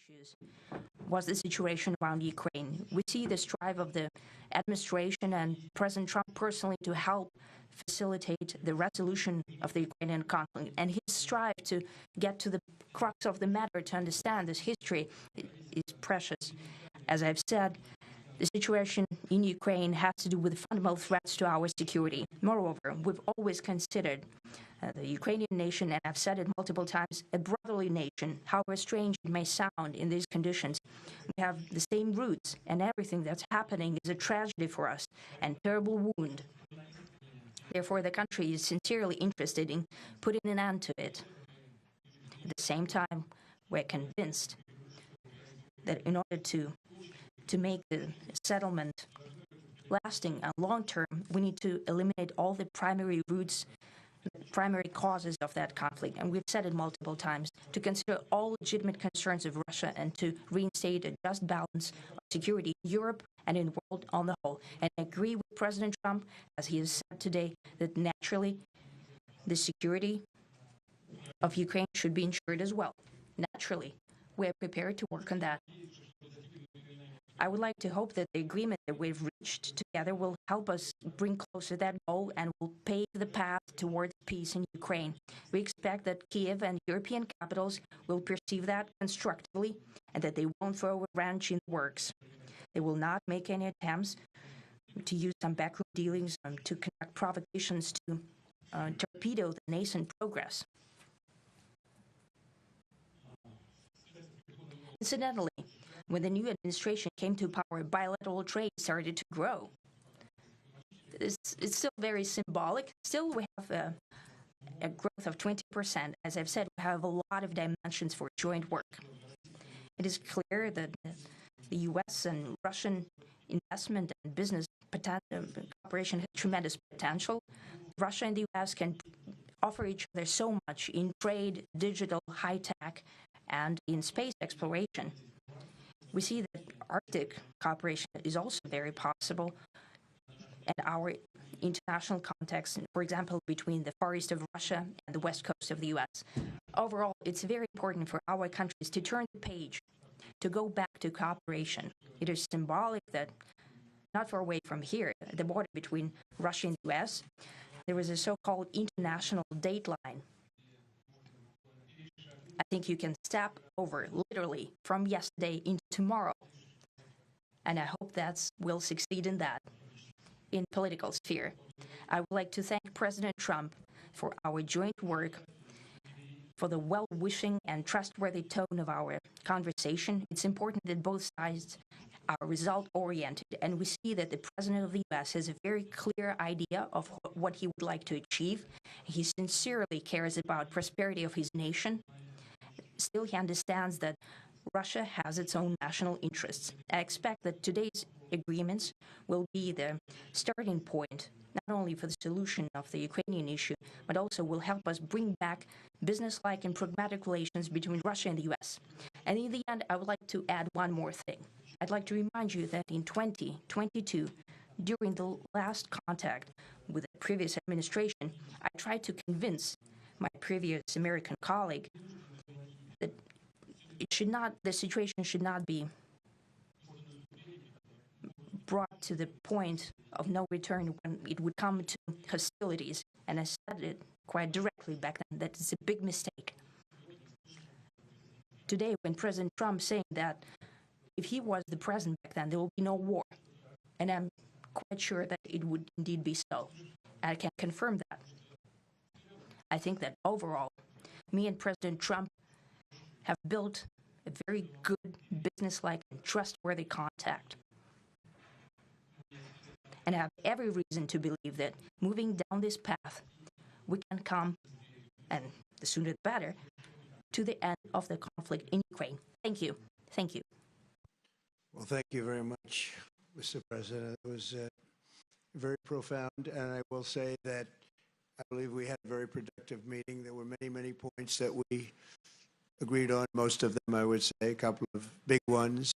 issues was the situation around Ukraine. We see the strive of the administration and President Trump personally to help facilitate the resolution of the Ukrainian conflict, and his strive to get to the crux of the matter, to understand this history, is precious. As I've said, the situation in Ukraine has to do with fundamental threats to our security. Moreover, we've always considered the Ukrainian nation, and I've said it multiple times, a brotherly nation. However strange it may sound in these conditions, we have the same roots, and everything that's happening is a tragedy for us and terrible wound. Therefore, the country is sincerely interested in putting an end to it. At the same time, we're convinced that in order to make the settlement lasting and long-term, we need to eliminate all the primary roots, primary causes of that conflict. And we've said it multiple times, to consider all legitimate concerns of Russia and to reinstate a just balance of security in Europe and in the world on the whole. And I agree with President Trump, as he has said today, that naturally the security of Ukraine should be ensured as well. Naturally, we're prepared to work on that. I would like to hope that the agreement that we've reached together will help us bring closer that goal and will pave the path towards peace in Ukraine. We expect that Kiev and European capitals will perceive that constructively and that they won't throw a wrench in the works. They will not make any attempts to use some backroom dealings to conduct provocations to torpedo the nascent progress. Incidentally, when the new administration came to power, bilateral trade started to grow. It's still very symbolic. Still, we have a growth of 20%. As I've said, we have a lot of dimensions for joint work. It is clear that the U.S. and Russian investment and business cooperation has tremendous potential. Russia and the U.S. can offer each other so much in trade, digital, high-tech, and in space exploration. We see that Arctic cooperation is also very possible, and our international context, for example, between the Far East of Russia and the West Coast of the U.S. Overall, it's very important for our countries to turn the page, to go back to cooperation. It is symbolic that not far away from here, at the border between Russia and the U.S., there is a so-called international date line. I think you can step over, literally, from yesterday into tomorrow. And I hope that we'll succeed in that, in political sphere. I would like to thank President Trump for our joint work, for the well-wishing and trustworthy tone of our conversation. It's important that both sides are result-oriented, and we see that the President of the U.S. has a very clear idea of what he would like to achieve. He sincerely cares about prosperity of his nation. Still, he understands that Russia has its own national interests. I expect that today's agreements will be the starting point, not only for the solution of the Ukrainian issue, but also will help us bring back business-like and pragmatic relations between Russia and the U.S. And in the end, I would like to add one more thing. I'd like to remind you that in 2022, during the last contact with the previous administration, I tried to convince my previous American colleague that the situation should not be brought to the point of no return when it would come to hostilities. And I said it quite directly back then, that it's a big mistake. Today, when President Trump saying that if he was the president back then, there will be no war. And I'm quite sure that it would indeed be so. And I can confirm that. I think that overall, me and President Trump have built a very good, business-like, and trustworthy contact. And I have every reason to believe that moving down this path, we can come, and the sooner the better, to the end of the conflict in Ukraine. Thank you. Thank you. Well, thank you very much, Mr. President. It was very profound, and I will say that I believe we had a very productive meeting. There were many, many points that we agreed on. Most of them, I would say, a couple of big ones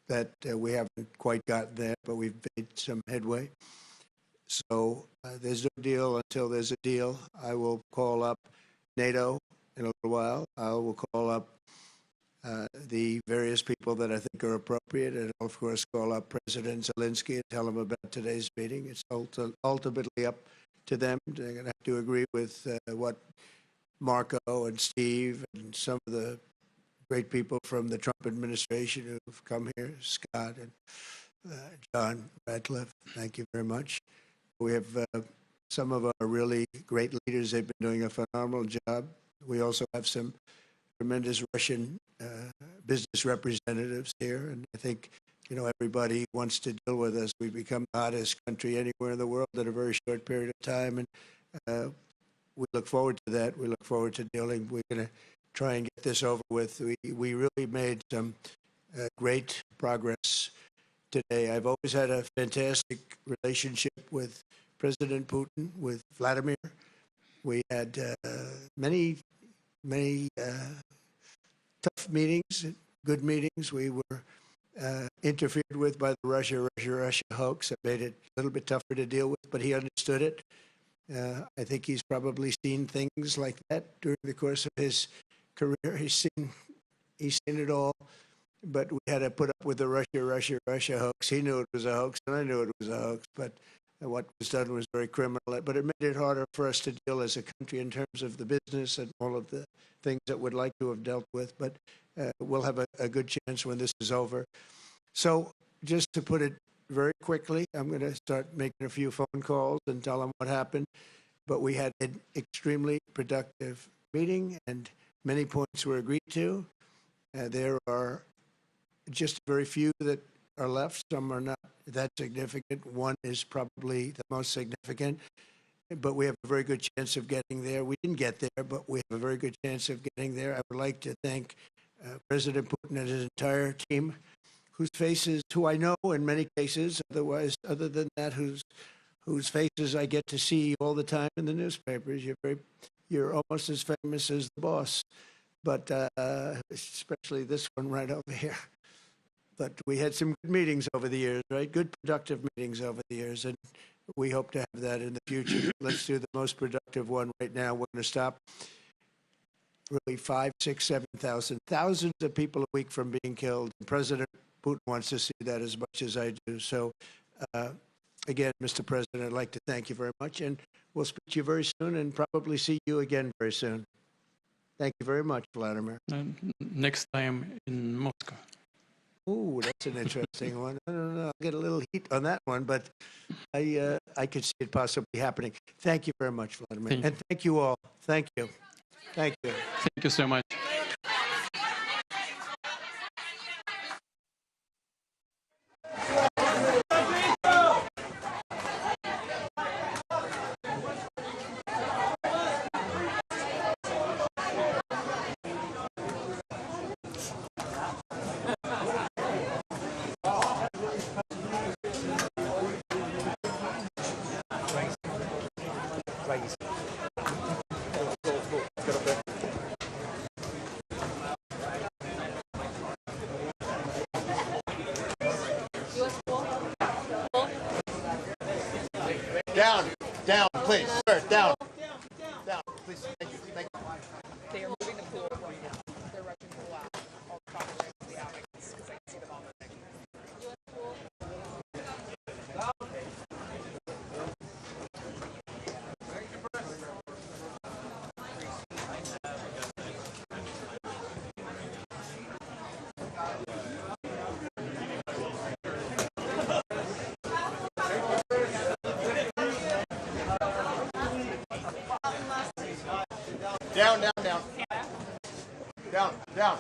that we haven't quite gotten there, but we've made some headway. So there's no deal until there's a deal. I will call up NATO in a little while. I will call up the various people that I think are appropriate, and of course call up President Zelenskyy and tell him about today's meeting. It's ultimately up to them. They're going to have to agree with what Marco and Steve and some of the great people from the Trump administration who've come here, Scott and John Radcliffe. Thank you very much. We have some of our really great leaders. They've been doing a phenomenal job. We also have some tremendous Russian business representatives here, and I think everybody wants to deal with us. We've become the hottest country anywhere in the world in a very short period of time, and we look forward to that. We look forward to dealing. We're going to try and get this over with. We really made some great progress today. I've always had a fantastic relationship with President Putin, with Vladimir. We had many tough meetings, good meetings. We were interfered with by the Russia hoax. It made it a little bit tougher to deal with, but he understood it. I think he's probably seen things like that during the course of his career. He's seen it all, but we had to put up with the Russia hoax. He knew it was a hoax, and I knew it was a hoax, but what was done was very criminal. But it made it harder for us to deal as a country in terms of the business and all of the things that we'd like to have dealt with. But we'll have a good chance when this is over. So just to put it very quickly, I'm going to start making a few phone calls and tell them what happened. But we had an extremely productive meeting, and many points were agreed to. There are just very few that are left. Some are not that significant. One is probably the most significant, but we have a very good chance of getting there. We didn't get there, but we have a very good chance of getting there. I would like to thank President Putin and his entire team, who I know in many cases, other than that, whose faces I get to see all the time in the newspapers. You're almost as famous as the boss, but especially this one right over here. But we had some good meetings over the years, right? Good, productive meetings over the years, and we hope to have that in the future. Let's do the most productive one right now. We're going to stop really 5, 6, 7,000, thousands of people a week from being killed. President Putin wants to see that as much as I do. So, again, Mr. President, I'd like to thank you very much, and we'll speak to you very soon and probably see you again very soon. Thank you very much, Vladimir. Next time in Moscow. Ooh, that's an interesting one. I don't know. I'll get a little heat on that one, but I could see it possibly happening. Thank you very much, Vladimir. And thank you all. Thank you. Thank you. Thank you so much. Down, please, sir, down, please, thank you. They are moving the pool right now. They're rushing the pool out. All the proper ways to be out because I can see them all moving. Down.